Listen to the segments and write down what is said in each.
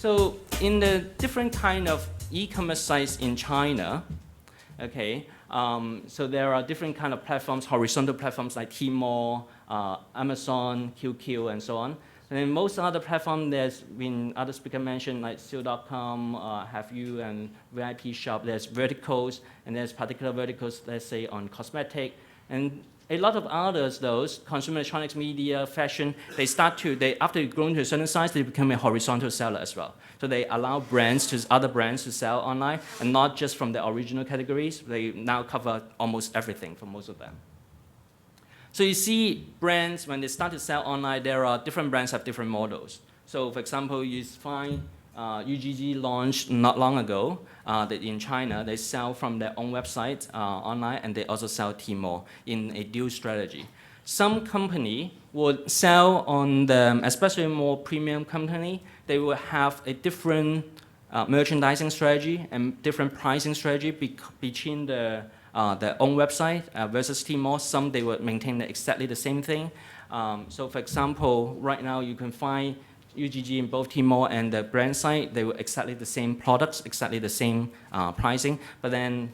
So in the different kind of e-commerce sites in China, okay, so there are different kind of platforms, horizontal platforms like Tmall, Amazon, QQ, and so on. And then most other platforms, there's been other speaker mentioned like Seal.com, Have You, and VIP Shop. There's verticals, and there's particular verticals, let's say on cosmetic, and a lot of others, those consumer electronics, media, fashion, after you've grown to a certain size, they become a horizontal seller as well. So they allow other brands to sell online, and not just from the original categories. They now cover almost everything for most of them. So you see brands, when they start to sell online, different brands have different models. So for example, you find UGG launched not long ago that in China. They sell from their own website online, and they also sell Tmall in a dual strategy. Some company would sell on them, especially more premium company, they will have a different merchandising strategy and different pricing strategy between their own website versus Tmall. Some they will maintain exactly the same thing. So for example, right now you can find UGG in both Tmall and the brand site. They were exactly the same products, exactly the same pricing. But then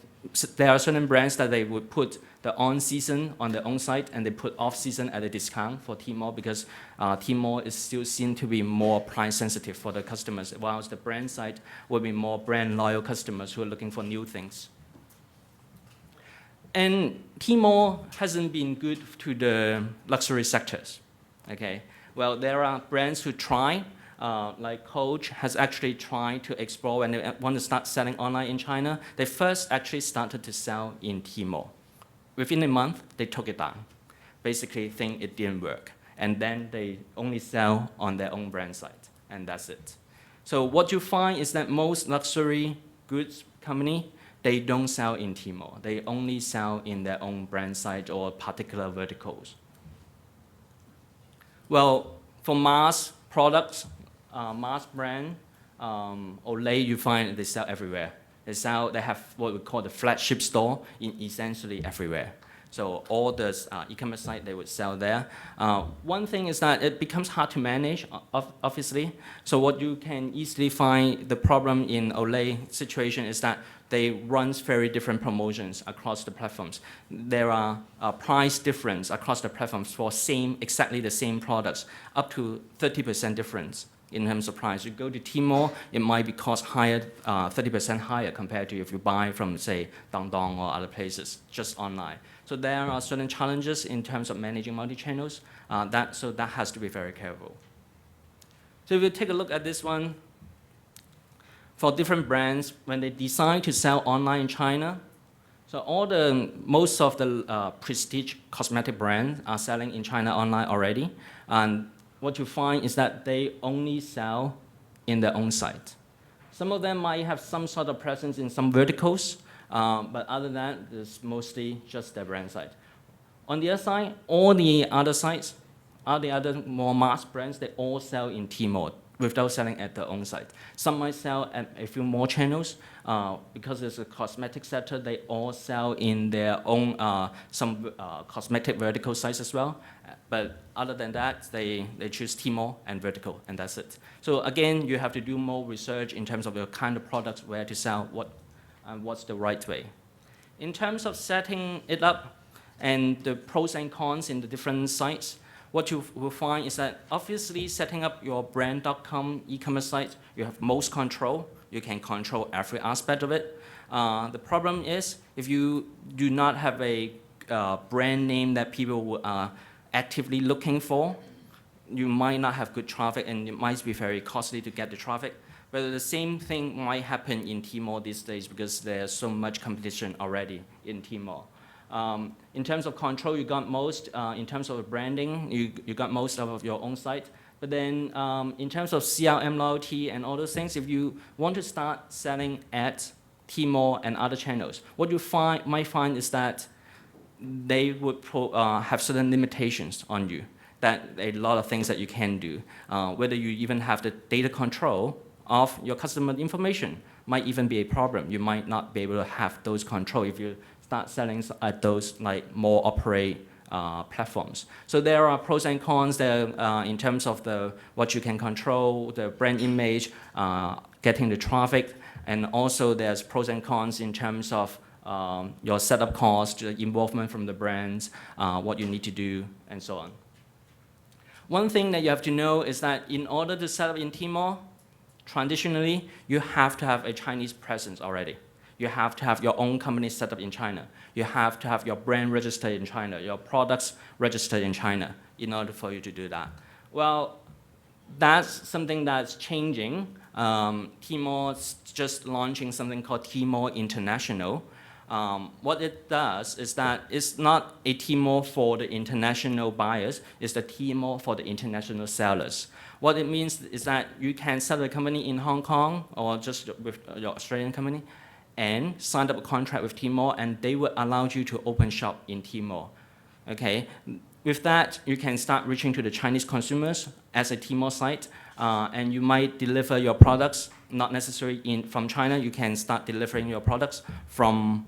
there are certain brands that they would put the on-season on their own site, and they put off-season at a discount for Tmall, because Tmall is still seen to be more price sensitive for the customers, whilst the brand site will be more brand loyal customers who are looking for new things. And Tmall hasn't been good to the luxury sectors, okay? Well, there are brands who try, like Coach has actually tried to explore when they want to start selling online in China. They first actually started to sell in Tmall. Within a month, they took it down. Basically, think it didn't work. And then they only sell on their own brand site, and that's it. So what you find is that most luxury goods company, they don't sell in Tmall. They only sell in their own brand site or particular verticals. Well, for mass products, mass brand, Olay, you find they sell everywhere. They have what we call the flagship store in essentially everywhere. So all the e-commerce site, they would sell there. One thing is that it becomes hard to manage, obviously. So what you can easily find, the problem in Olay situation is that they run very different promotions across the platforms. There are price difference across the platforms for exactly the same products, up to 30% difference in terms of price. You go to Tmall, it might be cost higher, 30% higher compared to if you buy from, say, Dangdong or other places, just online. So there are certain challenges in terms of managing multi-channels, so that has to be very careful. So if you take a look at this one, for different brands, when they decide to sell online in China, so most of the prestige cosmetic brands are selling in China online already. And what you find is that they only sell in their own site. Some of them might have some sort of presence in some verticals, but other than that, it's mostly just their brand site. On the other side, all the other sites, all the other more mass brands, they all sell in Tmall without selling at their own site. Some might sell at a few more channels. Because it's a cosmetic sector, they all sell in their own some cosmetic vertical sites as well. But other than that, they choose Tmall and vertical, and that's it. So again, you have to do more research in terms of the kind of products, where to sell, what's the right way. In terms of setting it up and the pros and cons in the different sites, what you will find is that obviously setting up your brand.com e-commerce site, you have most control. You can control every aspect of it. The problem is if you do not have a brand name that people are actively looking for, you might not have good traffic, and it might be very costly to get the traffic. But the same thing might happen in Tmall these days, because there's so much competition already in Tmall. In terms of control, you got most. In terms of branding, you got most of your own site. But then in terms of CRM loyalty and all those things, if you want to start selling at Tmall and other channels, what you might find is that they would have certain limitations on you, that a lot of things that you can do. Whether you even have the data control of your customer information might even be a problem. You might not be able to have those control if you start selling at those like more operate platforms. So there are pros and cons there in terms of what you can control, the brand image, getting the traffic, and also there's pros and cons in terms of your setup cost, the involvement from the brands, what you need to do, and so on. One thing that you have to know is that in order to set up in Tmall, traditionally, you have to have a Chinese presence already. You have to have your own company set up in China. You have to have your brand registered in China, your products registered in China in order for you to do that. Well, that's something that's changing. Tmall's just launching something called Tmall International. What it does is that it's not a Tmall for the international buyers, it's the Tmall for the international sellers. What it means is that you can set up a company in Hong Kong or just with your Australian company and sign up a contract with Tmall, and they will allow you to open shop in Tmall. Okay? With that, you can start reaching to the Chinese consumers as a Tmall site, and you might deliver your products, not necessarily from China. You can start delivering your products from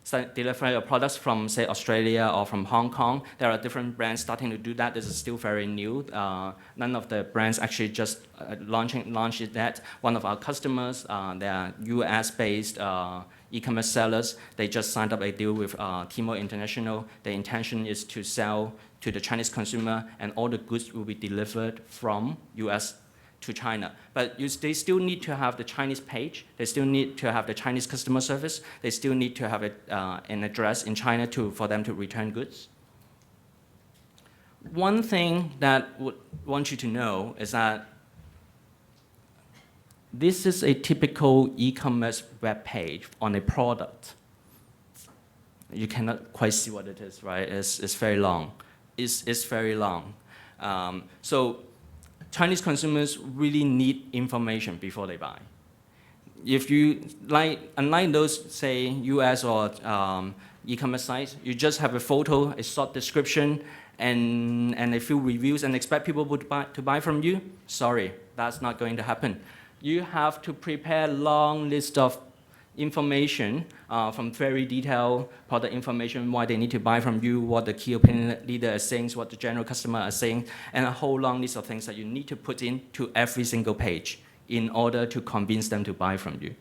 say, Australia or from Hong Kong. There are different brands starting to do that. This is still very new. None of the brands actually just launched that. One of our customers, they are US-based e-commerce sellers. They just signed up a deal with Tmall International. The intention is to sell to the Chinese consumer, and all the goods will be delivered from US to China. But they still need to have the Chinese page. They still need to have the Chinese customer service. They still need to have an address in China for them to return goods. One thing that I would want you to know is that this is a typical e-commerce web page on a product. You cannot quite see what it is, right? It's very long. It's very long. So Chinese consumers really need information before they buy. If you, unlike those, say, US or e-commerce sites, you just have a photo, a short description, and a few reviews and expect people to buy from you, sorry, that's not going to happen. You have to prepare a long list of information from very detailed product information, why they need to buy from you, what the key opinion leader is saying, what the general customer is saying, and a whole long list of things that you need to put into every single page in order to convince them to buy from you.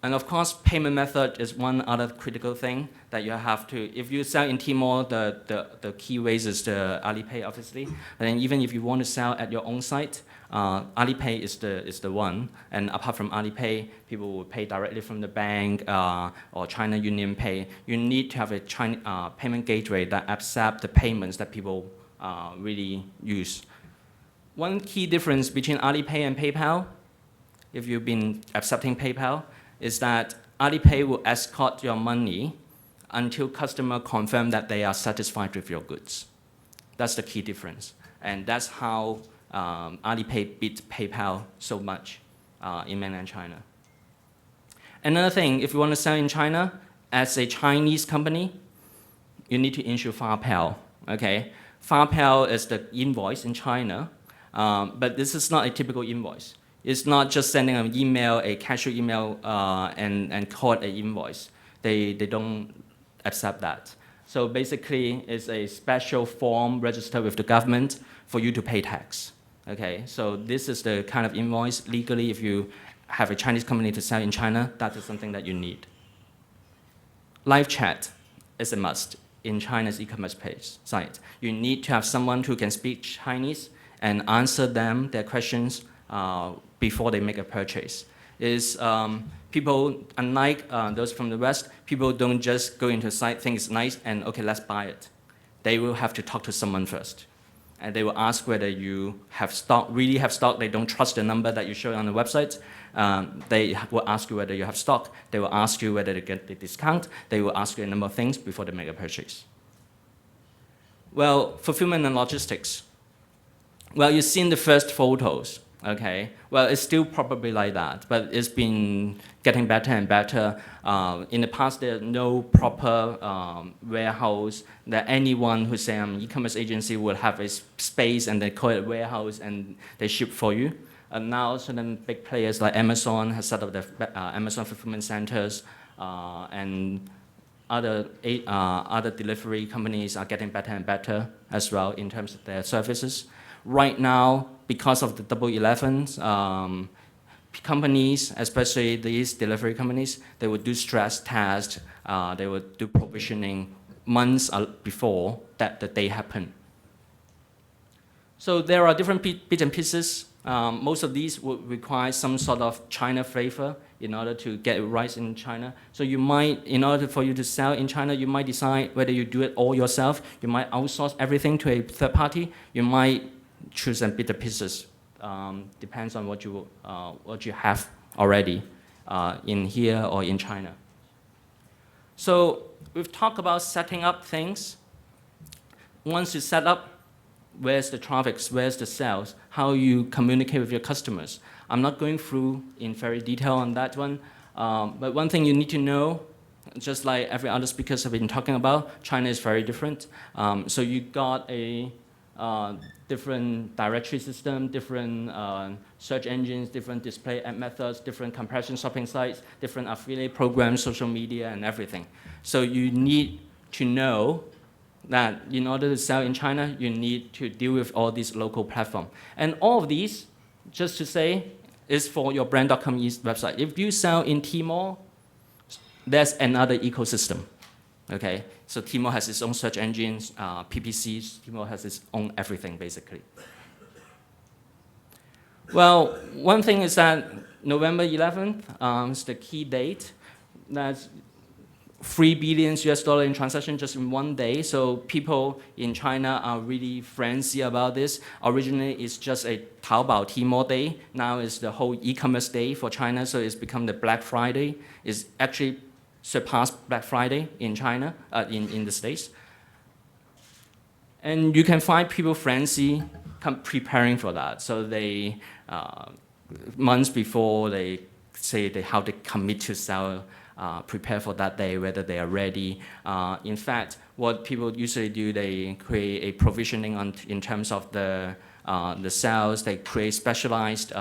And of course, payment method is one other critical thing that you have to, if you sell in Tmall, the key ways is the Alipay, obviously. But then even if you want to sell at your own site, Alipay is the one. And apart from Alipay, people will pay directly from the bank or China Union Pay. You need to have a China, payment gateway that accepts the payments that people really use. One key difference between Alipay and PayPal, if you've been accepting PayPal, is that Alipay will escort your money until customer confirm that they are satisfied with your goods. That's the key difference. And that's how Alipay beat PayPal so much in mainland China. Another thing, if you want to sell in China, as a Chinese company, you need to issue FilePal, okay? FilePal is the invoice in China, but this is not a typical invoice. It's not just sending an email, a casual email, and call it an invoice. They don't accept that. So basically, it's a special form registered with the government for you to pay tax. Okay, so this is the kind of invoice. Legally, if you have a Chinese company to sell in China, that is something that you need. Live chat is a must in China's e-commerce site. You need to have someone who can speak Chinese and answer them their questions before they make a purchase. People, unlike those from the West, people don't just go into a site, think it's nice, and okay, let's buy it. They will have to talk to someone first. And they will ask whether you have stock, really have stock. They don't trust the number that you show on the website. They will ask you whether you have stock. They will ask you whether they get the discount. They will ask you a number of things before they make a purchase. Well, fulfillment and logistics. Well, you've seen the first photos. Okay, well, it's still probably like that, but it's been getting better and better. In the past, there's no proper warehouse that anyone who's an e-commerce agency will have a space and they call it warehouse and they ship for you. And now certain big players like Amazon has set up the Amazon fulfillment centers, and other delivery companies are getting better and better as well in terms of their services. Right now, because of the Double 11s, companies, especially these delivery companies, they would do stress tests, they would do provisioning months before that the day happened. So there are different bits and pieces. Most of these would require some sort of China flavor in order to get it right in China. So you might, in order for you to sell in China, you might decide whether you do it all yourself. You might outsource everything to a third party. You might choose and bit the pieces. Depends on what you have already in here or in China. So we've talked about setting up things. Once you set up, where's the traffic, where's the sales, how you communicate with your customers. I'm not going through in very detail on that one, but one thing you need to know, just like every other speakers have been talking about, China is very different. So you got a different directory system, different search engines, different display ad methods, different comparison shopping sites, different affiliate programs, social media, and everything. So you need to know that in order to sell in China, you need to deal with all these local platforms. And all of these, just to say, is for your brand.com website. If you sell in Tmall, there's another ecosystem. Okay, so Tmall has its own search engines, PPCs, Tmall has its own everything, basically. Well, one thing is that November 11th is the key date. That's $3 billion in transaction just in one day. So people in China are really frenzy about this. Originally, it's just a Taobao Tmall day. Now it's the whole e-commerce day for China. So it's become the Black Friday. It's actually surpassed Black Friday in China, in the States. And you can find people frenzy preparing for that. So they, months before, they say how they commit to sell, prepare for that day, whether they are ready. In fact, what people usually do, they create a provisioning in terms of the sales. They create specialized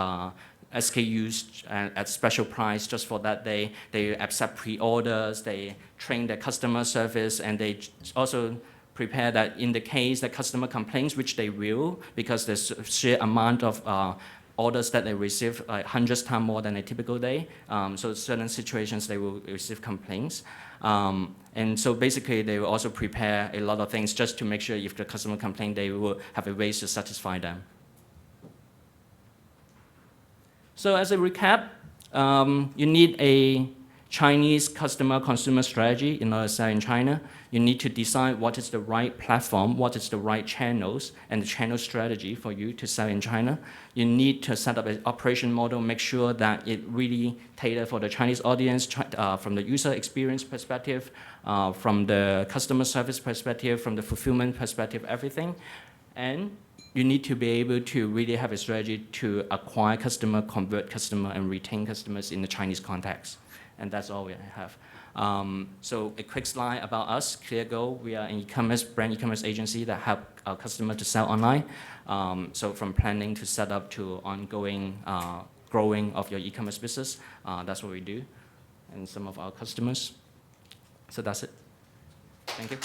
SKUs at special price just for that day. They accept pre-orders. They train their customer service, and they also prepare that in the case that customer complains, which they will, because there's a sheer amount of orders that they receive, like hundreds times more than a typical day. So certain situations they will receive complaints. And so basically they will also prepare a lot of things just to make sure if the customer complains, they will have a way to satisfy them. So as a recap, you need a Chinese consumer strategy in order to sell in China. You need to decide what is the right platform, what is the right channels, and the channel strategy for you to sell in China. You need to set up an operation model, make sure that it really tailored for the Chinese audience from the user experience perspective, from the customer service perspective, from the fulfillment perspective, everything. And you need to be able to really have a strategy to acquire customer, convert customer, and retain customers in the Chinese context. And that's all we have. So a quick slide about us, ClearGo. We are an brand e-commerce agency that help our customers to sell online. So from planning to setup to ongoing growing of your e-commerce business, that's what we do, and some of our customers. So that's it. Thank you.